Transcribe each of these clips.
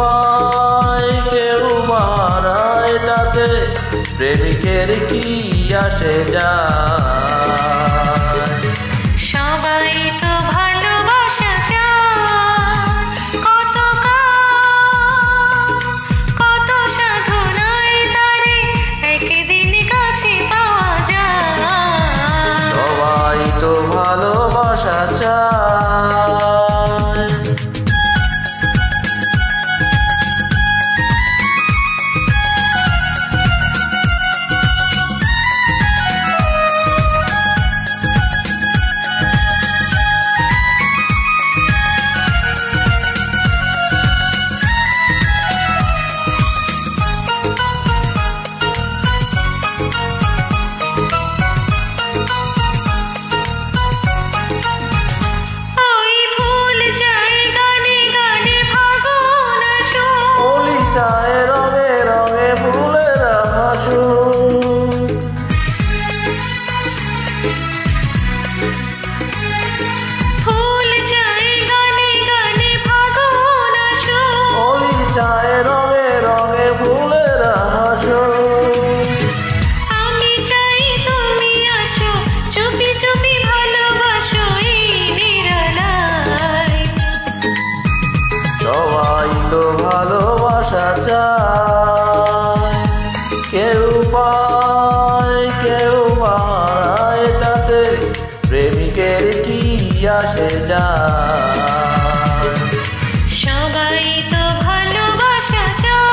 পায় কেউ মারায় তাতে প্রেমিকের কি আসে যায়। সবাই তো ভালোবাসা চায়, কত সাধনায় তারে একদিন কাছে পাওয়া যায়। সবাই তো ভালোবাসা চায়। চায় রঙে রঙে ফুলের হাসুন, ফুল চায় গানে গানে ফাগুন আসুন। হোলি চায় রঙে রঙে ফুলের হাসুন। আমি চাই তুমি আসো, চুপি চুপি ভালোবাসো এই নিরালায়। সবাই তো ভালোবাসা চায়, কেউ পায় কেউ মারায় তাতে প্রেমিকের কি আসে যায়। সবাই তো ভালোবাসা চায়।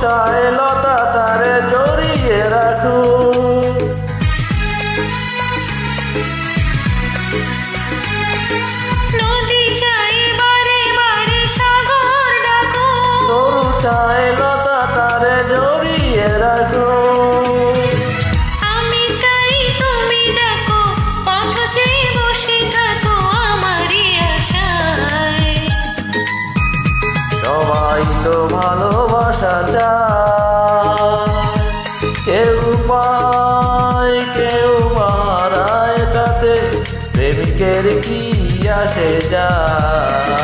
চায় লতা তারে জড়িয়ে রাখুন, নদী চাই বারে বারে সাগর ডাকুন। তরু চায় লতা তারে জড়িয়ে রাখুন। আমি চাই তুমি ডাকো, পথ চেয়ে বসে থাকো আমারই আশায়। সবাই তো ভালোবাসা চায়, কেউ পায় কেউ মারায় তাতে প্রেমিকের কি আসে যায়।